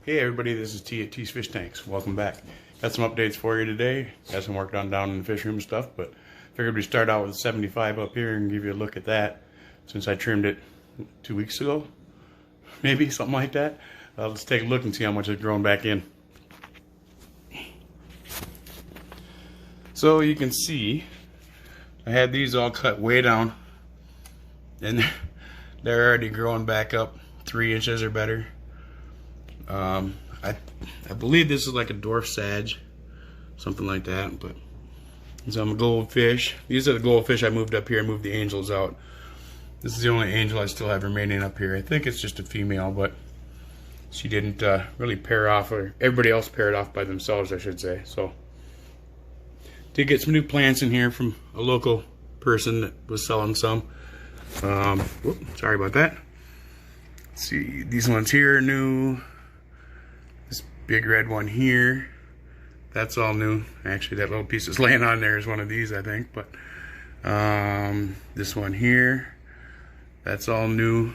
Hey everybody, this is T at T's Fish Tanks. Welcome back. Got some updates for you today. Got some work done down in the fish room stuff, but figured we'd start out with 75 up here and give you a look at that since I trimmed it 2 weeks ago. Maybe, something like that. Let's take a look and see how much it's grown back in. So you can see, I had these all cut way down and they're already growing back up 3 inches or better. I believe this is like a dwarf sage, something like that. But some goldfish. These are the goldfish I moved up here. I moved the angels out. This is the only angel I still have remaining up here. I think it's just a female, but she didn't really pair off, or everybody else paired off by themselves, I should say. So did get some new plants in here from a local person that was selling some. Whoop, sorry about that. Let's see, these ones here are new. This big red one here, that's all new. Actually, that little piece that's laying on there is one of these, I think. But this one here, that's all new.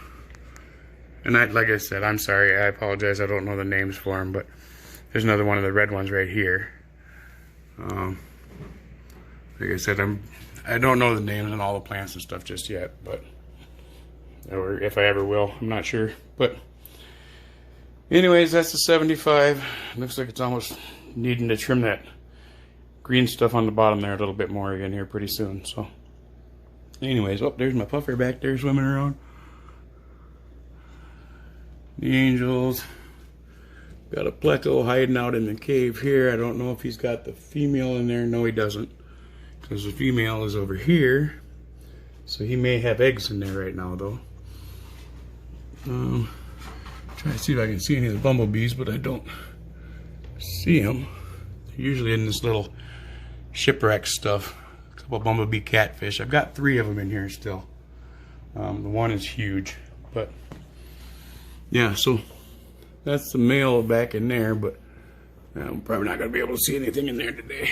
And like I said, I'm sorry, I apologize, I don't know the names for them, but there's another one of the red ones right here. Like I said, I don't know the names on all the plants and stuff just yet, but or if I ever will, I'm not sure. But anyways, that's the 75. Looks like it's almost needing to trim that green stuff on the bottom there a little bit more again here pretty soon. So anyways, oh, there's my puffer back there swimming around. The angels. Got a pleco hiding out in the cave here. I don't know if he's got the female in there. No, he doesn't, because the female is over here. So he may have eggs in there right now, though. Try to see if I can see any of the bumblebees, but I don't see them. They're usually in this little shipwreck stuff. A couple of bumblebee catfish. I've got 3 of them in here still. The one is huge, but yeah. So that's the male back in there, but I'm probably not going to be able to see anything in there today.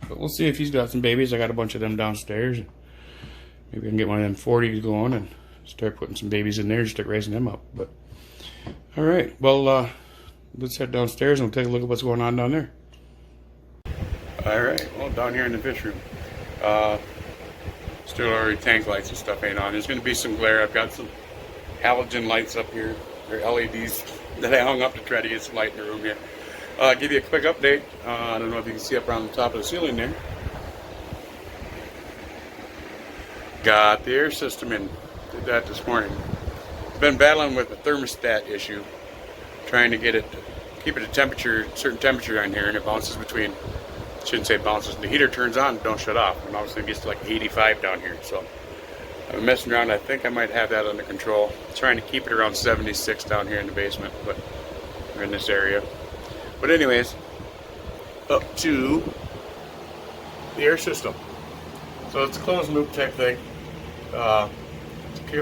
But we'll see if he's got some babies. I got a bunch of them downstairs. Maybe I can get one of them 40s going and start putting some babies in there and start raising them up. But all right, well, let's head downstairs and we'll take a look at what's going on down there. All right, well, down here in the fish room, still already tank lights and stuff ain't on. There's going to be some glare. I've got some halogen lights up here. They're LEDs that I hung up to try to get some light in the room here. Give you a quick update. I don't know if you can see up around the top of the ceiling there. Got the air system in. Did that this morning. Been battling with a thermostat issue, trying to get it to keep it a temperature, certain temperature on here, and it bounces between. Shouldn't say bounces. The heater turns on and don't shut off, and all of a sudden it gets to like 85 down here. So I'm messing around. I think I might have that under control. Trying to keep it around 76 down here in the basement, but we're in this area. But anyways, up to the air system. So it's a closed loop type thing.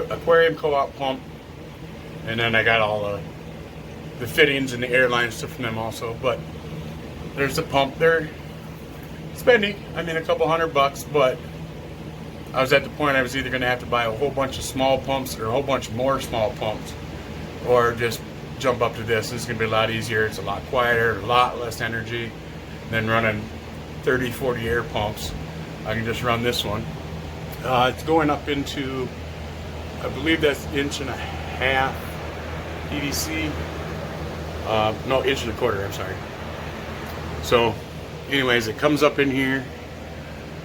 Aquarium co-op pump, and then I got all the fittings and the airline stuff from them also. But there's the pump there. Spendy, I mean, a couple $100, but I was at the point I was either going to have to buy a whole bunch of small pumps or a whole bunch more small pumps, or just jump up to this. This is going to be a lot easier. It's a lot quieter, a lot less energy than running 30, 40 air pumps. I can just run this one. It's going up into, I believe that's 1.5 inches PVC. No, 1.25 inches, I'm sorry. So anyways, it comes up in here.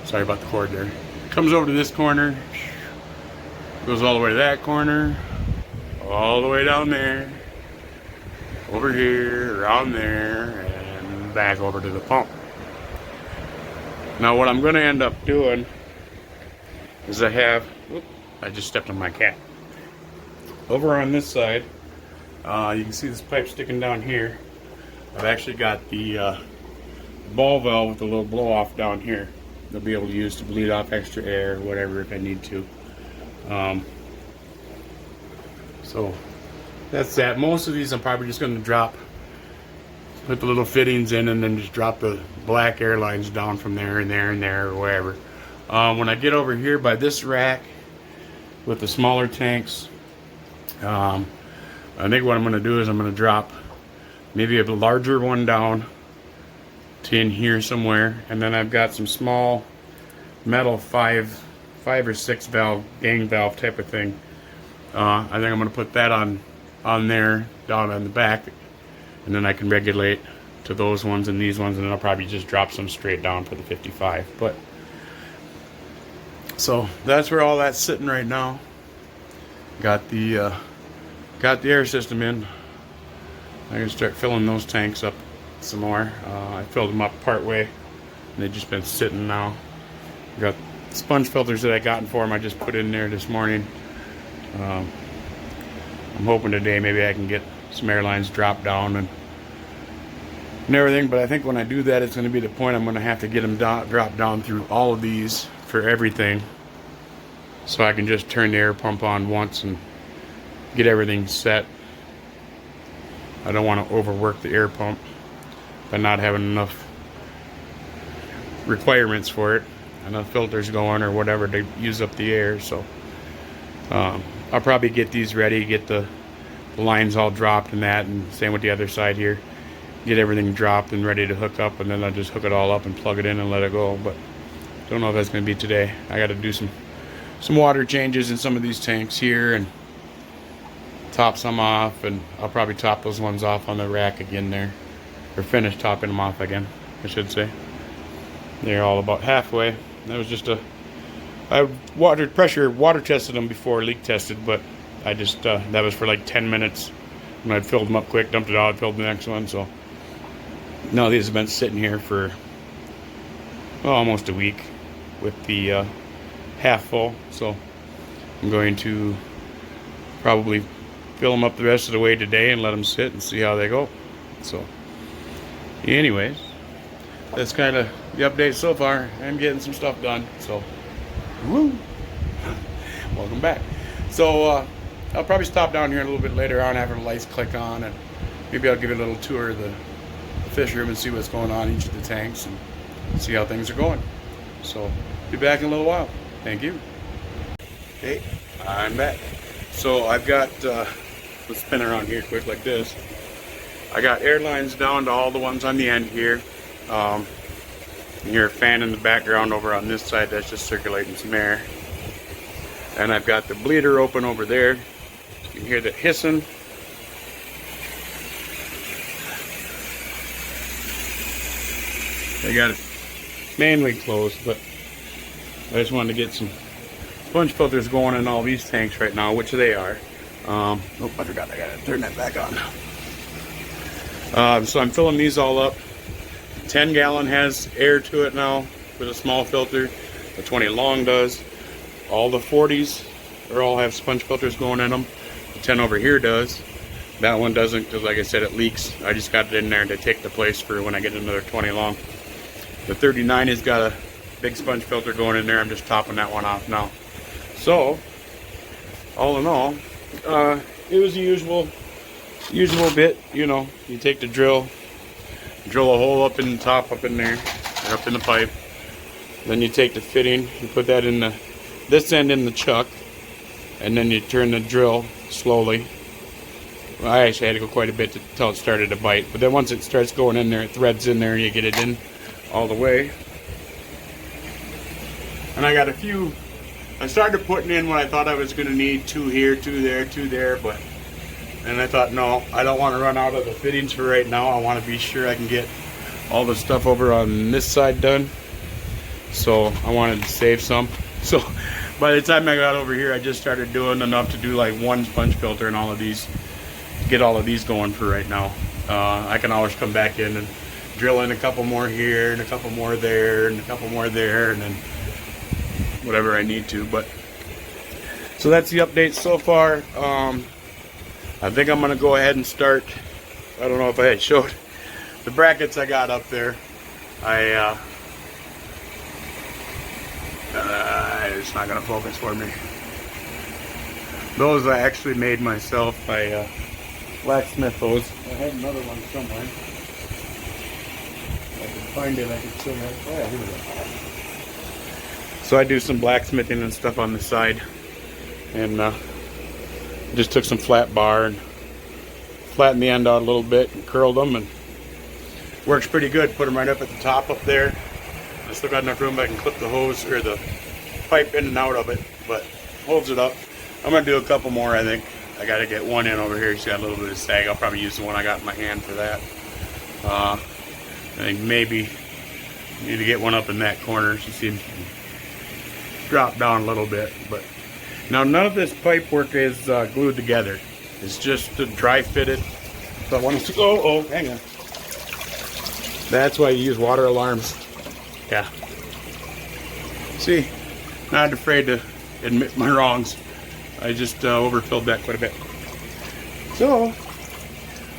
Sorry about the cord there. It comes over to this corner, goes all the way to that corner, all the way down there, over here, around there, and back over to the pump. Now what I'm going to end up doing is I just stepped on my cat. Over on this side, you can see this pipe sticking down here. I've actually got the ball valve with a little blow off down here. They'll be able to use to bleed off extra air or whatever if I need to. So that's that. Most of these I'm probably just going to drop, put the little fittings in, and then just drop the black air lines down from there and there and there or wherever. When I get over here by this rack with the smaller tanks, I think what I'm going to do is I'm going to drop maybe a larger one down to in here somewhere, and then I've got some small metal five or six valve gang valve type of thing. I think I'm gonna put that on there down on the back, and then I can regulate to those ones and these ones, and then I'll probably just drop some straight down for the 55. But so that's where all that's sitting right now. Got the air system in. I'm gonna start filling those tanks up some more. I filled them up part way, and they've just been sitting now. Got sponge filters that I gotten for them. I just put in there this morning. I'm hoping today maybe I can get some air lines dropped down and everything. But I think when I do that, it's going to be the point I'm going to have to get them dropped down through all of these for everything, so I can just turn the air pump on once and get everything set. I don't want to overwork the air pump by not having enough requirements for it, enough filters going or whatever to use up the air. So I'll probably get these ready, get the lines all dropped and that, and same with the other side here. Get everything dropped and ready to hook up, and then I'll just hook it all up and plug it in and let it go. But don't know if that's going to be today. I got to do some water changes in some of these tanks here and top some off, and I'll probably top those ones off on the rack again there, or finish topping them off again, I should say. They're all about halfway. That was just I water tested them before, leak tested, but I just that was for like 10 minutes, and I'd filled them up quick, dumped it out, filled the next one. So no, these have been sitting here for almost a week with the half full. So I'm going to probably fill them up the rest of the way today and let them sit and see how they go. So anyways, that's kind of the update so far. I'm getting some stuff done, so woo! Welcome back. So I'll probably stop down here a little bit later on after the lights click on, and maybe I'll give it a little tour of the fish room and see what's going on in each of the tanks and see how things are going. So be back in a little while. Thank you. Hey, I'm back. So I've got let's spin around here quick like this. I got air lines down to all the ones on the end here. You hear a fan in the background over on this side that's just circulating some air. And I've got the bleeder open over there. You can hear the hissing. I got it mainly closed, but I just wanted to get some sponge filters going in all these tanks right now, which they are. Oh, I forgot I gotta turn that back on. So I'm filling these all up. 10 gallon has air to it now with a small filter. The 20 long does. All the 40s all have sponge filters going in them. The 10 over here does. That one doesn't, because like I said, it leaks. I just got it in there to take the place for when I get another 20 long. The 39 has got a big sponge filter going in there. I'm just topping that one off now. So all in all, it was the usual bit. You know, you take the drill a hole up in the top, up in there, or up in the pipe. Then you take the fitting, you put that in this end in the chuck, and then you turn the drill slowly. Well, I actually had to go quite a bit until it started to bite. But then once it starts going in there, it threads in there, and you get it in all the way. And I got a few. I started putting in what I thought I was going to need, 2 here, 2 there, 2 there, but. And I thought, no, I don't want to run out of the fittings for right now. I want to be sure I can get all the stuff over on this side done. So I wanted to save some. So by the time I got over here, I just started doing enough to do like 1 sponge filter and all of these, get all of these going for right now. I can always come back in and drill in a couple more here and a couple more there and a couple more there, and then whatever I need to. But so that's the update so far. I think I'm going to go ahead and start. I don't know if I had showed the brackets I got up there. It's not going to focus for me. Those I actually made myself. I blacksmith those. I had another one somewhere. If I could find it, I could show that. Oh yeah, here we go. So I do some blacksmithing and stuff on the side. And just took some flat bar and flattened the end out a little bit and curled them, and works pretty good. Put them right up at the top up there. I still got enough room I can clip the hose or the pipe in and out of it, but holds it up. I'm gonna do a couple more, I think. I gotta get one in over here. It's got a little bit of sag. I'll probably use the one I got in my hand for that. I think maybe need to get one up in that corner. She seems to drop down a little bit, but now none of this pipe work is glued together. It's just dry fitted. So I want to see. Oh, hang on. That's why you use water alarms. Yeah. See, not afraid to admit my wrongs. I just overfilled that quite a bit. So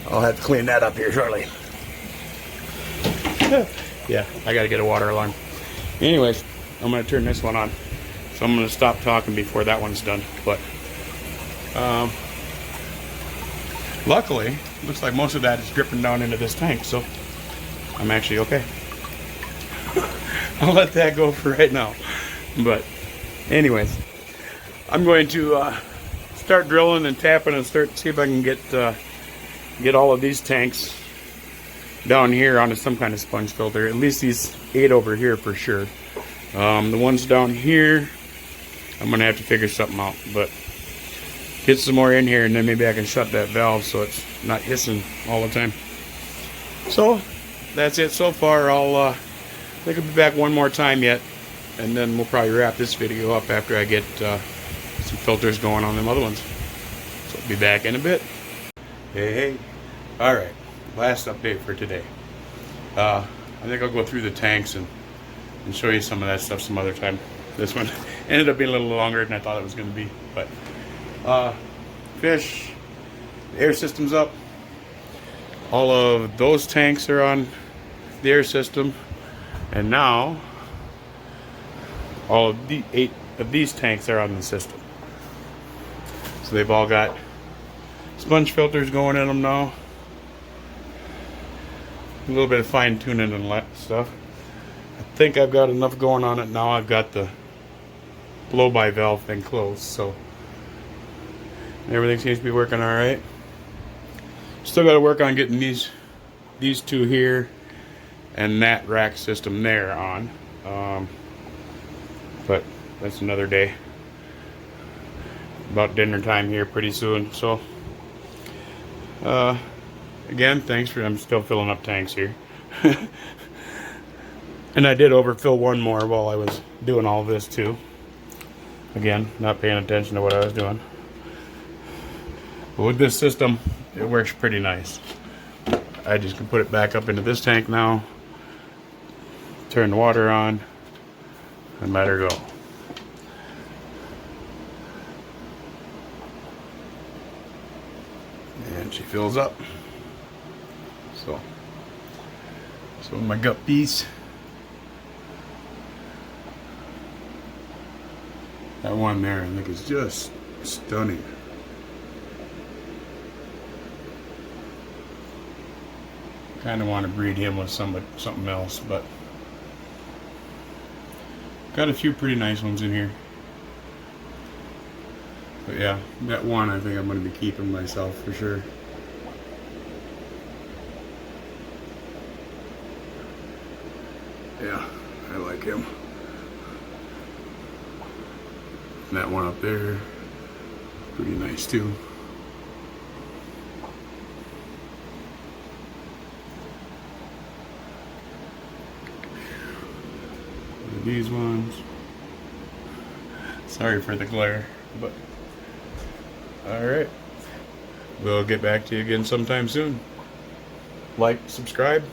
I'll have to clean that up here shortly. Yeah, I gotta get a water alarm. Anyways, I'm gonna turn this one on. So I'm gonna stop talking before that one's done. But luckily, looks like most of that is dripping down into this tank, so I'm actually okay. I'll let that go for right now. But anyways, I'm going to start drilling and tapping and see if I can get all of these tanks down here onto some kind of sponge filter. At least these 8 over here for sure. The ones down here, I'm gonna have to figure something out, but get some more in here and then maybe I can shut that valve so it's not hissing all the time. So that's it so far. I think I'll be back one more time yet, and then we'll probably wrap this video up after I get some filters going on them other ones. So I'll be back in a bit. Hey. Alright, last update for today. I think I'll go through the tanks and show you some of that stuff some other time. This one ended up being a little longer than I thought it was going to be. But fish, the air system's up. All of those tanks are on the air system. And now all of the 8 of these tanks are on the system. So they've all got sponge filters going in them now. A little bit of fine tuning and stuff. I think I've got enough going on it now. I've got the blow-by valve thing closed, so everything seems to be working all right. Still got to work on getting these 2 here and that rack system there on, but that's another day. About dinner time here pretty soon. So again, I'm still filling up tanks here. And I did overfill one more while I was doing all this too. Again, not paying attention to what I was doing. But with this system, it works pretty nice. I just can put it back up into this tank now, turn the water on, and let her go. And she fills up. So my gut piece. That one there, I think, is just stunning. Kind of want to breed him with something else, but got a few pretty nice ones in here. But yeah, that one I think I'm going to be keeping myself for sure. Yeah, I like him. And that one up there, pretty nice too. These ones. Sorry for the glare, but alright. We'll get back to you again sometime soon. Like, subscribe,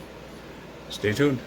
stay tuned.